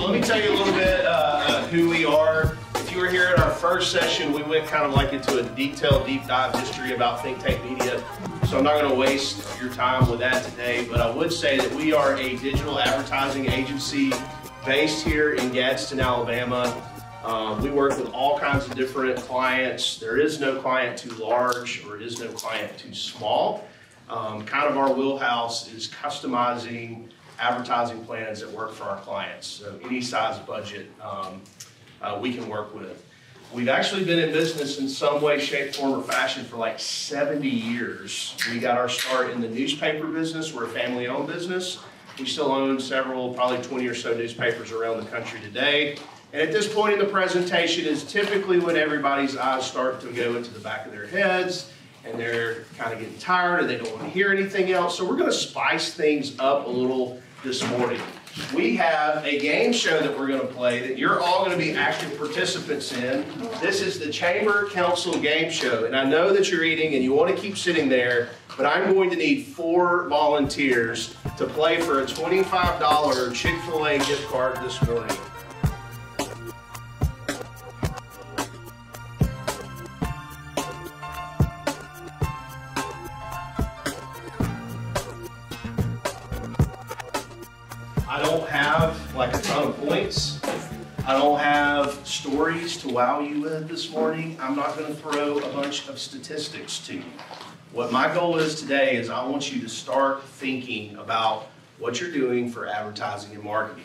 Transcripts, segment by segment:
So let me tell you a little bit who we are. If you were here at our first session, we went kind of like into a detailed deep dive history about Think Tank Media. So I'm not going to waste your time with that today, but I would say that we are a digital advertising agency based here in Gadsden, Alabama. We work with all kinds of different clients. There is no client too large or is no client too small. Kind of our wheelhouse is customizing advertising plans that work for our clients. So any size budget we can work with. We've actually been in business in some way, shape, form, or fashion for like 70 years. We got our start in the newspaper business. We're a family-owned business. We still own several, probably 20 or so newspapers around the country today. And at this point in the presentation is typically when everybody's eyes start to go into the back of their heads and they're kind of getting tired or they don't want to hear anything else. So we're going to spice things up a little this morning. We have a game show that we're going to play that you're all going to be active participants in. This is the Chamber Council game show. And I know that you're eating and you want to keep sitting there, but I'm going to need 4 volunteers to play for a $25 Chick-fil-A gift card this morning. I don't have like a ton of points. I don't have stories to wow you with this morning. I'm not going to throw a bunch of statistics to you. What my goal is today is I want you to start thinking about what you're doing for advertising and marketing.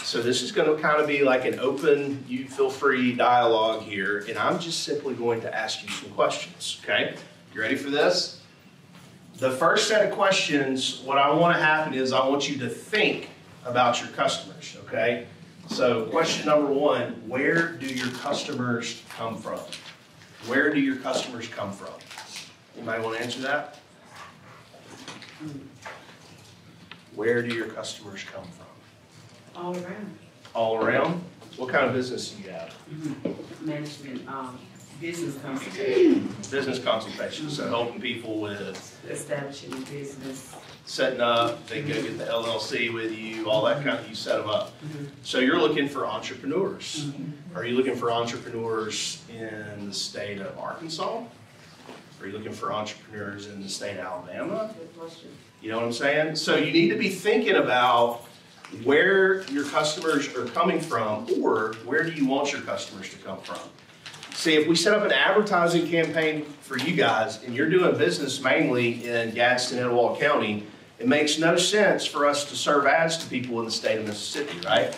So this is going to kind of be like an open, you feel free dialogue here, and I'm just simply going to ask you some questions, okay? You ready for this? The first set of questions, what I want to happen is I want you to think about your customers, okay? So question number 1, where do your customers come from? Where do your customers come from? Anybody want to answer that? Where do your customers come from? All around. All around? What kind of business do you have? Management, business consultation. Business consultation, so helping people with Establishing a business. setting up, they go get the LLC with you, all that kind of, you set them up. So you're looking for entrepreneurs. Are you looking for entrepreneurs in the state of Arkansas? Are you looking for entrepreneurs in the state of Alabama? Good question. You know what I'm saying? So you need to be thinking about where your customers are coming from, or where do you want your customers to come from? See, if we set up an advertising campaign for you guys and you're doing business mainly in Gadsden and Etowah County, it makes no sense for us to serve ads to people in the state of Mississippi, right?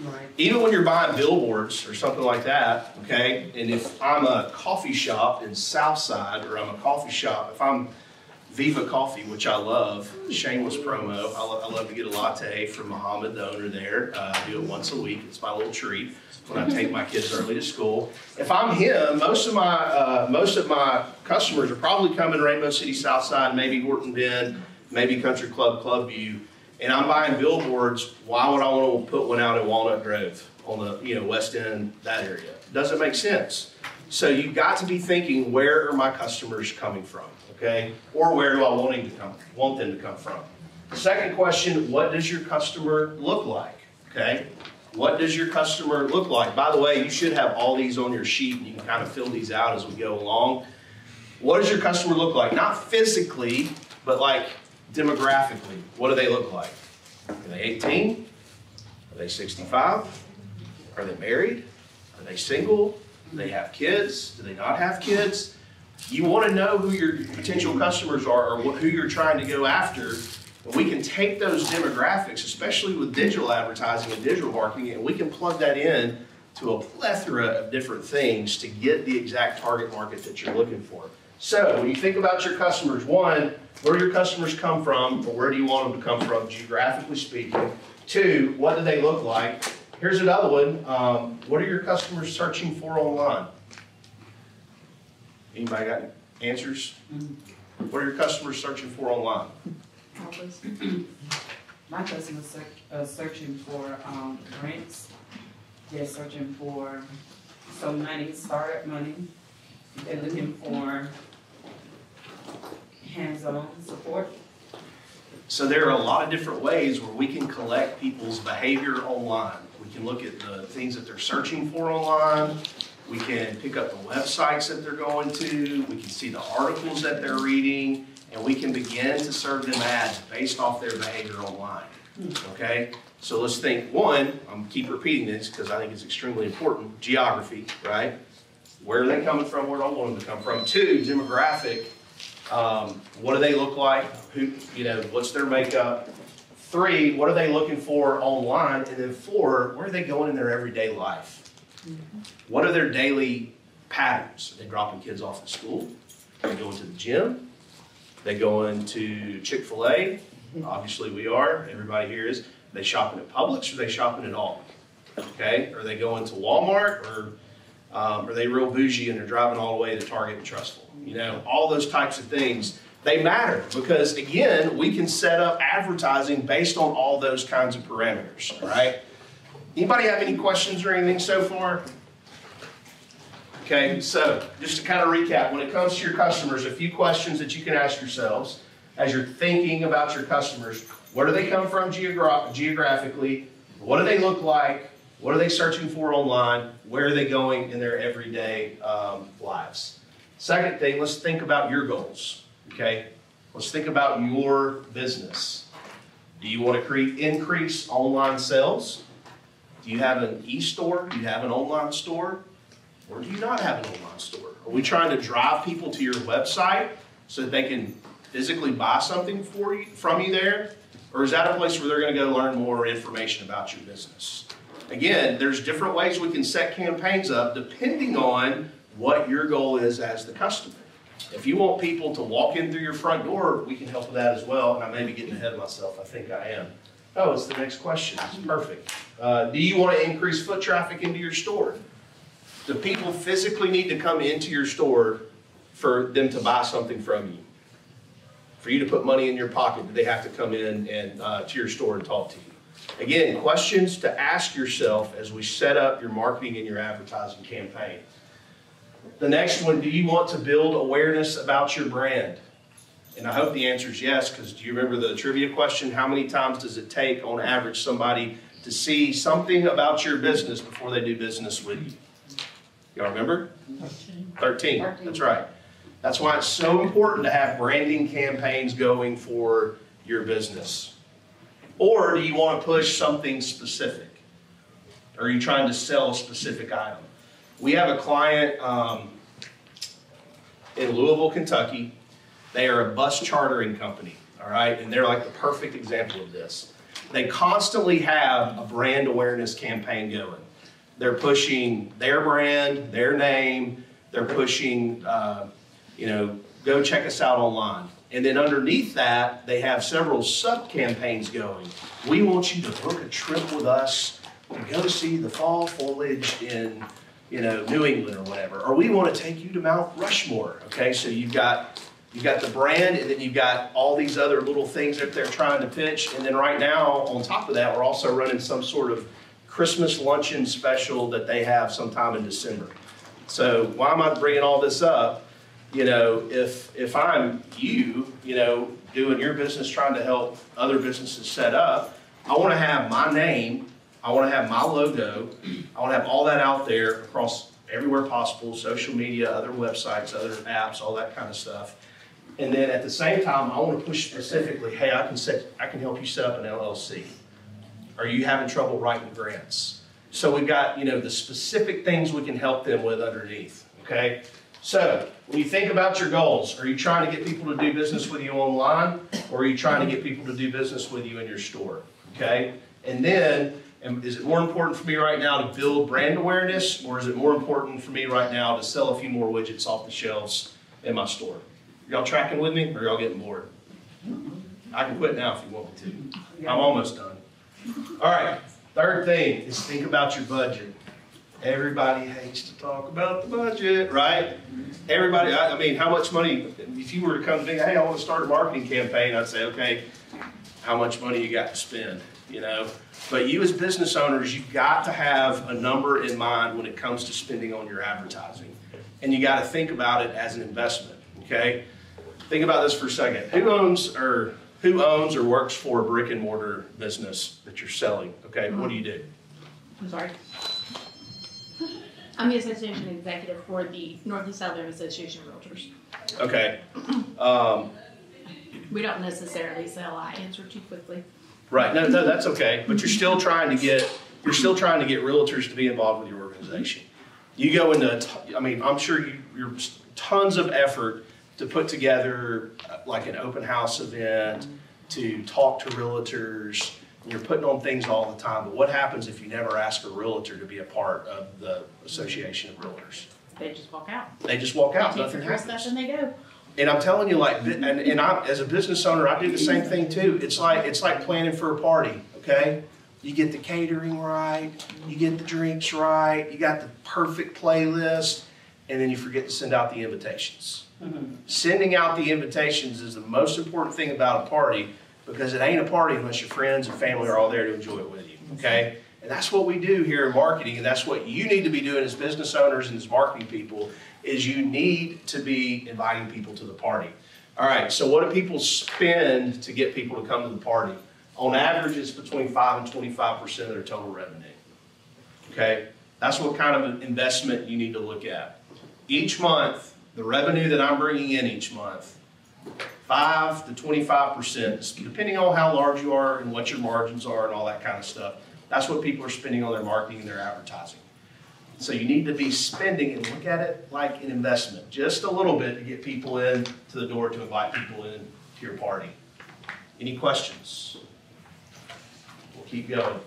Right. Even when you're buying billboards or something like that, okay, and if I'm a coffee shop in Southside, or I'm a coffee shop, if I'm Viva Coffee, which I love, shameless promo, I love to get a latte from Muhammad, the owner there. I do it once a week. It's my little treat when I take my kids early to school. If I'm him, most of my customers are probably coming Rainbow City, Southside, maybe Horton Bend, maybe Country Club, Clubview, and I'm buying billboards. Why would I want to put one out in Walnut Grove on the West End, that area? It doesn't make sense. So you've got to be thinking, where are my customers coming from, okay? Or where do I want them to come from? Second question, what does your customer look like, okay? What does your customer look like? By the way, you should have all these on your sheet and you can kind of fill these out as we go along. What does your customer look like? Not physically, but like demographically. What do they look like? Are they 18? Are they 65? Are they married? Are they single? Do they have kids? Do they not have kids? You want to know who your potential customers are, or who you're trying to go after. And we can take those demographics, especially with digital advertising and digital marketing, and we can plug that in to a plethora of different things to get the exact target market that you're looking for. So when you think about your customers, 1, where do your customers come from, or where do you want them to come from, geographically speaking? 2, what do they look like? Here's another one. What are your customers searching for online? Anybody got answers? What are your customers searching for online? My customers are searching for grants. They're searching for some money, startup money. They're looking for hands-on support. So there are a lot of different ways where we can collect people's behavior online. We can look at the things that they're searching for online. We can pick up the websites that they're going to. We can see the articles that they're reading, and we can begin to serve them ads based off their behavior online. Okay? So let's think, one, I'm keep repeating this because I think it's extremely important, geography, right? Where are they coming from? Where do I want them to come from? Two, demographic. What do they look like? Who, what's their makeup? Three, what are they looking for online? And then four, where are they going in their everyday life? What are their daily patterns? Are they dropping kids off at school? Are they going to the gym? Are they going to Chick-fil-A? Obviously we are. Everybody here is. Are they shopping at Publix or are they shopping at Aldi? Okay? Are they going to Walmart or are they real bougie and they're driving all the way to Target and Trustful? All those types of things, they matter because, again, we can set up advertising based on all those kinds of parameters, all right? Anybody have any questions or anything so far? Okay, so just to kind of recap, when it comes to your customers, a few questions that you can ask yourselves as you're thinking about your customers. Where do they come from geographically? What do they look like? What are they searching for online? Where are they going in their everyday lives? Second thing, let's think about your goals, okay? Let's think about your business. Do you want to increase online sales? Do you have an e-store? Do you have an online store? Or do you not have an online store? Are we trying to drive people to your website so that they can physically buy something from you there? Or is that a place where they're going to go learn more information about your business? Again, there's different ways we can set campaigns up depending on what your goal is as the customer. If you want people to walk in through your front door, we can help with that as well. And I may be getting ahead of myself. I think I am. Oh, it's the next question. It's perfect. Do you want to increase foot traffic into your store? Do people physically need to come into your store for them to buy something from you? For you to put money in your pocket, do they have to come in and to your store and talk to you? Again, questions to ask yourself as we set up your marketing and your advertising campaign. The next one, do you want to build awareness about your brand? And I hope the answer is yes, because do you remember the trivia question? How many times does it take on average somebody to see something about your business before they do business with you? Y'all remember? 13. That's right. That's why it's so important to have branding campaigns going for your business. Or do you want to push something specific? Or are you trying to sell a specific item? We have a client in Louisville, Kentucky. They are a bus chartering company, all right? And they're like the perfect example of this. They constantly have a brand awareness campaign going. They're pushing their brand, their name. They're pushing, go check us out online. And then underneath that, they have several sub-campaigns going. We want you to book a trip with us to go see the fall foliage in, New England or whatever. Or we want to take you to Mount Rushmore. Okay, so you've got the brand, and then you've got all these other little things that they're trying to pitch. And then right now, on top of that, we're also running some sort of Christmas luncheon special that they have sometime in December. So why am I bringing all this up? If I'm doing your business, trying to help other businesses set up, I want to have my name, I want to have my logo, I want to have all that out there across everywhere possible, social media, other websites, other apps, all that kind of stuff. And then at the same time, I want to push specifically, hey, I can help you set up an LLC. Are you having trouble writing grants? So we've got, the specific things we can help them with underneath, okay? So when you think about your goals, are you trying to get people to do business with you online, or are you trying to get people to do business with you in your store, okay? And then, is it more important for me right now to build brand awareness, or is it more important for me right now to sell a few more widgets off the shelves in my store? Y'all tracking with me, or y'all getting bored? I can quit now if you want me to. I'm almost done. All right, third thing is think about your budget. Everybody hates to talk about the budget, right? Everybody, I mean, how much money, if you were to come to me, hey, I want to start a marketing campaign, I'd say, okay, how much money you got to spend, But you as business owners, you've got to have a number in mind when it comes to spending on your advertising. And you got to think about it as an investment, okay? Think about this for a second. Who owns or works for a brick and mortar business that you're selling, okay? What do? I'm sorry. I'm the association executive for the Northeast Alabama Association of Realtors. Okay. We don't necessarily sell. I answer too quickly. Right. No, that's okay. But you're still trying to get realtors to be involved with your organization. You go into, I mean, I'm sure you're tons of effort to put together like an open house event, to talk to realtors. You're putting on things all the time. But what happens if you never ask a realtor to be a part of the Association of Realtors? They just walk out. They just walk out. They take their stuff and they go. And I'm telling you, like, and I, as a business owner, I do the same thing too. It's like planning for a party. Okay, you get the catering right, you get the drinks right, you got the perfect playlist, and then you forget to send out the invitations. Sending out the invitations is the most important thing about a party, because it ain't a party unless your friends and family are all there to enjoy it with you. Okay, and that's what we do here in marketing, and that's what you need to be doing as business owners and as marketing people. Is you need to be inviting people to the party. All right, so what do people spend to get people to come to the party? On average, it's between 5 and 25% of their total revenue. Okay, that's what kind of investment you need to look at. Each month, the revenue that I'm bringing in each month, 5 to 25%, depending on how large you are and what your margins are and all that kind of stuff. That's what people are spending on their marketing and their advertising. So you need to be spending and look at it like an investment, just a little bit to get people in to the door, to invite people in to your party. Any questions? We'll keep going.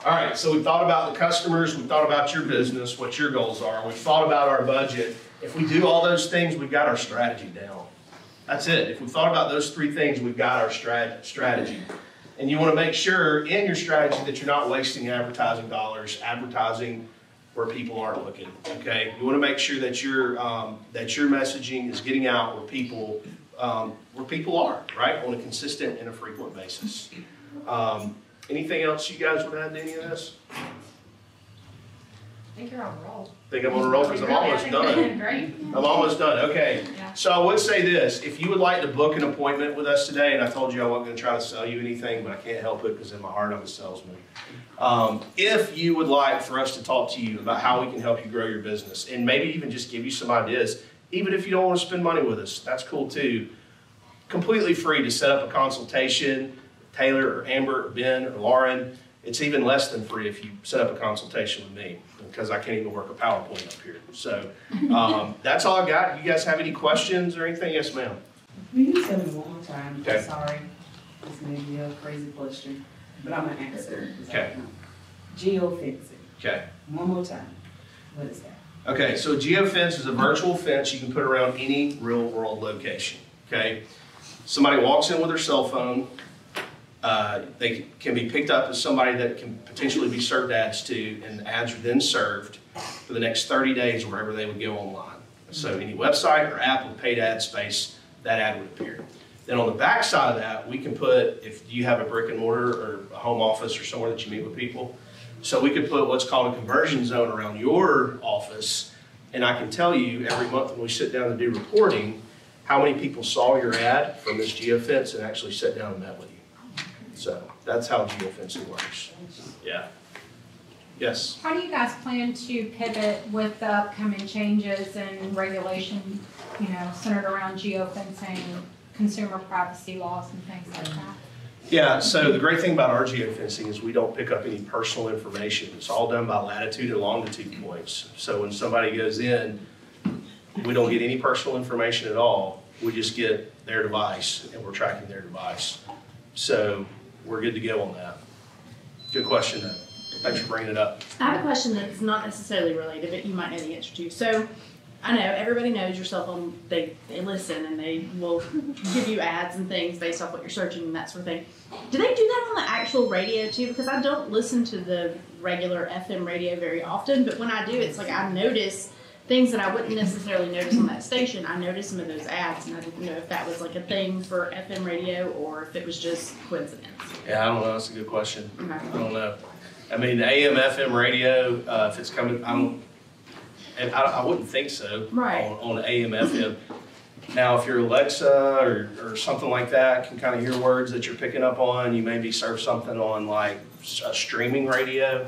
All right, so we've thought about the customers, we've thought about your business, what your goals are, we've thought about our budget. If we do all those things, we've got our strategy down. That's it. If we've thought about those three things, we've got our strategy. And you want to make sure in your strategy that you're not wasting advertising dollars, advertising where people aren't looking. Okay, you want to make sure that your messaging is getting out where people are, right, on a consistent and a frequent basis. Anything else you guys want to add to any of this? I think you're on a roll. I think I'm on a roll because I'm almost done. Great. I'm almost done. Okay. Yeah. So I would say this: if you would like to book an appointment with us today, and I told you I wasn't going to try to sell you anything, but I can't help it because in my heart I'm a salesman. If you would like for us to talk to you about how we can help you grow your business, and maybe even just give you some ideas, even if you don't want to spend money with us, that's cool too. Completely free to set up a consultation. Taylor or Amber or Ben or Lauren. It's even less than free if you set up a consultation with me, because I can't even work a PowerPoint up here. So that's all I got. You guys have any questions or anything? Yes, ma'am. Will you tell me one more time? Okay. I'm sorry. This may be a crazy question, but I'm going to answer it. Okay. Geofencing. Okay. One more time. What is that? Okay, so geofence is a virtual fence you can put around any real world location. Okay. Somebody walks in with their cell phone. They can be picked up as somebody that can potentially be served ads to, and the ads are then served for the next 30 days wherever they would go online. So any website or app with paid ad space, that ad would appear. Then on the back side of that, we can put, if you have a brick and mortar or a home office or somewhere that you meet with people, so we could put what's called a conversion zone around your office, and I can tell you every month when we sit down to do reporting, how many people saw your ad from this geofence and actually sat down and met with you. So that's how geofencing works. Yeah. Yes? How do you guys plan to pivot with the upcoming changes and regulation, centered around geofencing, consumer privacy laws and things like that? Yeah, so the great thing about our geofencing is we don't pick up any personal information. It's all done by latitude and longitude points. So when somebody goes in, we don't get any personal information at all. We just get their device, and we're tracking their device. So we're good to go on that. Good question, though. Thanks for bringing it up. I have a question that's not necessarily related, but you might know the answer to. So I know everybody knows your cell phone, they listen and they will give you ads and things based off what you're searching and that sort of thing. Do they do that on the actual radio too? Because I don't listen to the regular FM radio very often, but when I do, it's like I notice things that I wouldn't necessarily notice on that station. I noticed some of those ads, and I didn't know if that was like a thing for FM radio or if it was just coincidence. Yeah, I don't know. That's a good question. Okay. I don't know. I mean, the AM, FM radio, if it's coming, I wouldn't think so. Right. On AM, FM. Now, if your Alexa or something like that can kind of hear words that you're picking up on, you maybe serve something on like a streaming radio.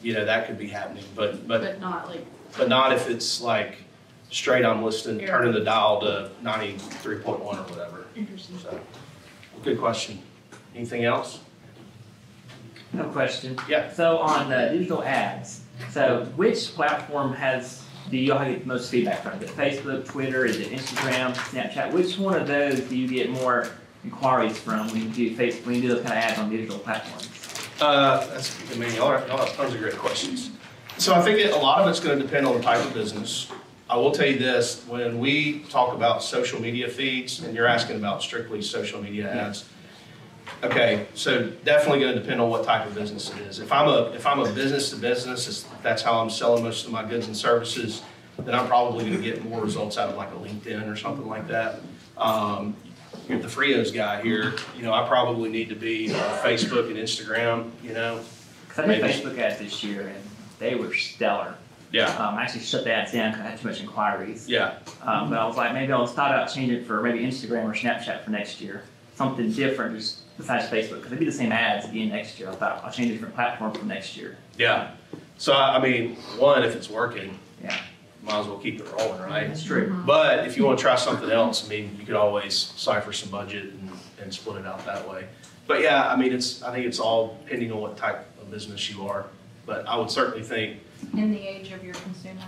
You know, that could be happening, but not like. But not if it's like straight I'm listening, turning the dial to 93.1 or whatever. Interesting. So, good question. Anything else? No question. Yeah. So on digital ads, so which platform do you all get the most feedback from? Is it Facebook, Twitter, is it Instagram, Snapchat? Which one of those do you get more inquiries from when you do those kind of ads on digital platforms? Y'all have tons of great questions. So I think a lot of it's going to depend on the type of business. I will tell you this, when we talk about social media feeds, and you're asking about strictly social media ads, okay, so definitely going to depend on what type of business it is. If I'm a business to business, that's how I'm selling most of my goods and services, then I'm probably going to get more results out of like a LinkedIn or something like that. You're the Frios guy here, you know, I probably need to be on Facebook and Instagram, you know. Because I did Facebook ads this year and they were stellar. Yeah. I actually shut the ads down because I had too much inquiries. Yeah. But I was like, maybe I'll start out changing it for maybe Instagram or Snapchat for next year. Something different just besides Facebook, because it'd be the same ads again next year. I thought I'll change a different platform for next year. Yeah. So, I mean, one, if it's working, yeah, might as well keep it rolling, right? That's true. But if you want to try something else, I mean, you could always cipher some budget and split it out that way. But yeah, I mean, I think it's all depending on what type of business you are. But I would certainly think. In the age of your consumer.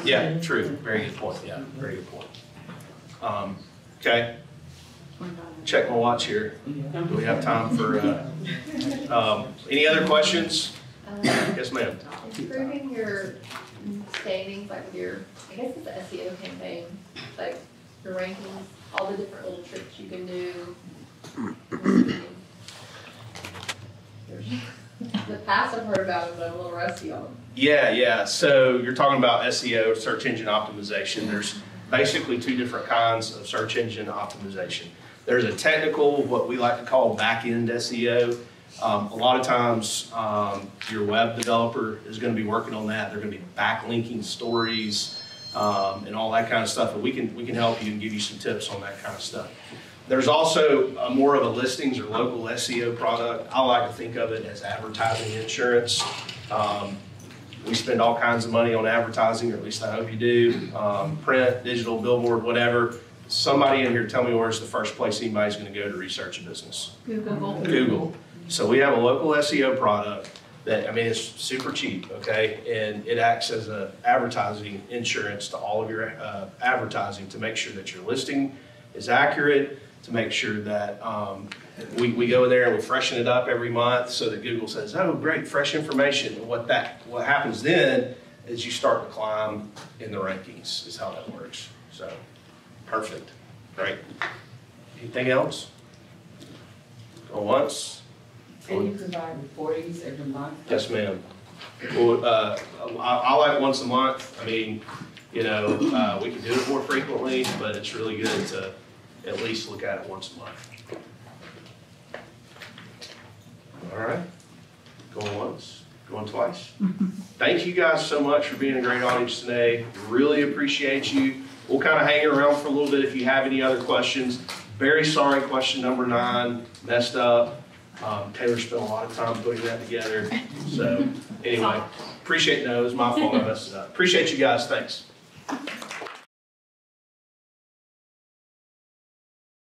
Yeah, true. Very good point. Yeah, very good point. Okay. Check my watch here. Do we have time for any other questions? Yes, ma'am. Improving your standings, like with your, I guess it's the SEO campaign, like your rankings, all the different little tricks you can do. The past I've heard about it, but I'm a little rusty on them. Yeah. So you're talking about SEO, search engine optimization. There's basically two different kinds of search engine optimization. There's a technical, what we like to call back-end SEO. A lot of times, your web developer is going to be working on that. They're going to be backlinking stories and all that kind of stuff. And we can help you and give you some tips on that kind of stuff. There's also more of a listings or local SEO product. I like to think of it as advertising insurance. We spend all kinds of money on advertising, or at least I hope you do. Print, digital, billboard, whatever. Somebody in here tell me where's the first place anybody's going to go to research a business. Google. So we have a local SEO product that, I mean, it's super cheap, okay? And it acts as an advertising insurance to all of your advertising to make sure that your listing is accurate, to make sure that we go in there and we freshen it up every month so that Google says, oh, great, fresh information. And what happens then is you start to climb in the rankings is how that works. So, perfect. Great. Anything else? Go once. And you provide recordings every month? Yes, ma'am. Well, I like once a month. I mean, you know, we can do it more frequently, but it's really good to at least look at it once a month. All right. Going once, going twice. Thank you guys so much for being a great audience today. Really appreciate you. We'll kind of hang around for a little bit if you have any other questions. Very sorry, question number 9 messed up. Taylor spent a lot of time putting that together. So anyway, appreciate those. My fault I messed it up. Appreciate you guys. Thanks.